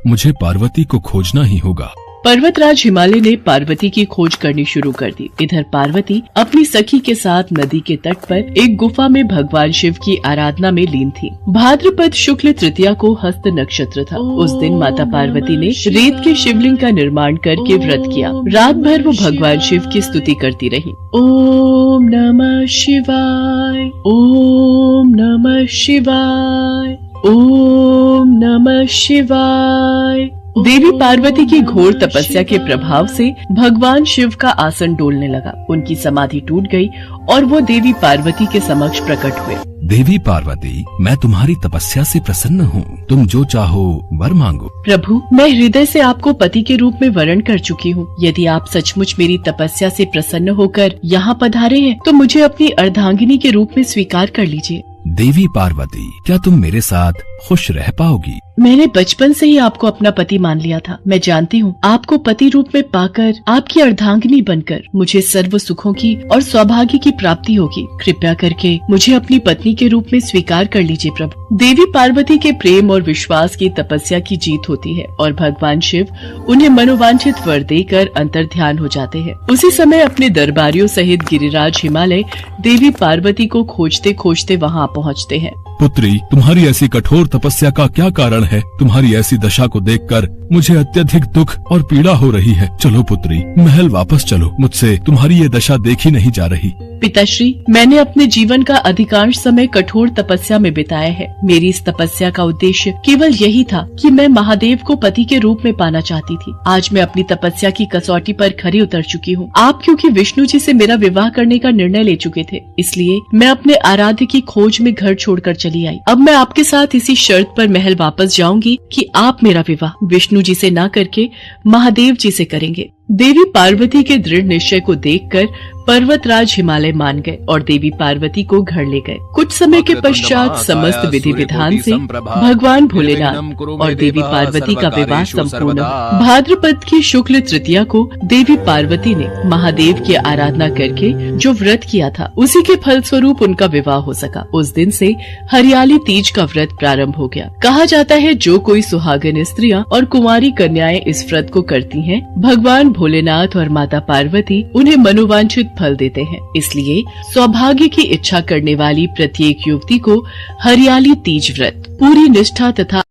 मुझे पार्वती को खोजना ही होगा। पर्वतराज हिमालय ने पार्वती की खोज करनी शुरू कर दी। इधर पार्वती अपनी सखी के साथ नदी के तट पर एक गुफा में भगवान शिव की आराधना में लीन थी। भाद्रपद शुक्ल तृतीया को हस्त नक्षत्र था। उस दिन माता पार्वती ने रेत के शिवलिंग का निर्माण करके व्रत किया। रात भर वो भगवान शिव की स्तुति करती रही। ओम नमः शिवाय, ओम नमः शिवाय, ओम नमः शिवाय। देवी पार्वती की घोर तपस्या के प्रभाव से भगवान शिव का आसन डोलने लगा। उनकी समाधि टूट गई और वो देवी पार्वती के समक्ष प्रकट हुए। देवी पार्वती, मैं तुम्हारी तपस्या से प्रसन्न हूँ। तुम जो चाहो वर मांगो। प्रभु, मैं हृदय से आपको पति के रूप में वरण कर चुकी हूँ। यदि आप सचमुच मेरी तपस्या से प्रसन्न होकर यहाँ पधारे हैं तो मुझे अपनी अर्धांगिनी के रूप में स्वीकार कर लीजिए। देवी पार्वती, क्या तुम मेरे साथ खुश रह पाओगी? मैंने बचपन से ही आपको अपना पति मान लिया था। मैं जानती हूँ आपको पति रूप में पाकर, आपकी अर्धांगिनी बनकर मुझे सर्व सुखों की और सौभाग्य की प्राप्ति होगी। कृपया करके मुझे अपनी पत्नी के रूप में स्वीकार कर लीजिए प्रभु। देवी पार्वती के प्रेम और विश्वास की तपस्या की जीत होती है और भगवान शिव उन्हें मनोवांछित वर देकर अंतर्ध्यान हो जाते हैं। उसी समय अपने दरबारियों सहित गिरिराज हिमालय देवी पार्वती को खोजते खोजते वहाँ पहुँचते हैं। पुत्री, तुम्हारी ऐसी कठोर तपस्या का क्या कारण है? तुम्हारी ऐसी दशा को देखकर मुझे अत्यधिक दुख और पीड़ा हो रही है। चलो पुत्री, महल वापस चलो। मुझसे तुम्हारी ये दशा देखी नहीं जा रही। पिताश्री, मैंने अपने जीवन का अधिकांश समय कठोर तपस्या में बिताया है। मेरी इस तपस्या का उद्देश्य केवल यही था कि मैं महादेव को पति के रूप में पाना चाहती थी। आज मैं अपनी तपस्या की कसौटी पर खरी उतर चुकी हूँ। आप क्योंकि विष्णु जी से मेरा विवाह करने का निर्णय ले चुके थे, इसलिए मैं अपने आराध्य की खोज में घर छोड़कर चली आई। अब मैं आपके साथ इसी शर्त पर महल वापस जाऊंगी कि आप मेरा विवाह विष्णु जी से न करके महादेव जी से करेंगे। देवी पार्वती के दृढ़ निश्चय को देखकर पर्वतराज हिमालय मान गए और देवी पार्वती को घर ले गए। कुछ समय के पश्चात समस्त विधि विधान से भगवान भोलेनाथ और देवी पार्वती का विवाह संपूर्ण हुआ। भाद्रपद की शुक्ल तृतीया को देवी पार्वती ने महादेव की आराधना करके जो व्रत किया था, उसी के फल स्वरूप उनका विवाह हो सका। उस दिन से हरियाली तीज का व्रत प्रारंभ हो गया। कहा जाता है जो कोई सुहागन स्त्रियां और कुंवारी कन्याएं इस व्रत को करती हैं, भगवान भोलेनाथ और माता पार्वती उन्हें मनोवांछित फल देते हैं। इसलिए सौभाग्य की इच्छा करने वाली प्रत्येक युवती को हरियाली तीज व्रत पूरी निष्ठा तथा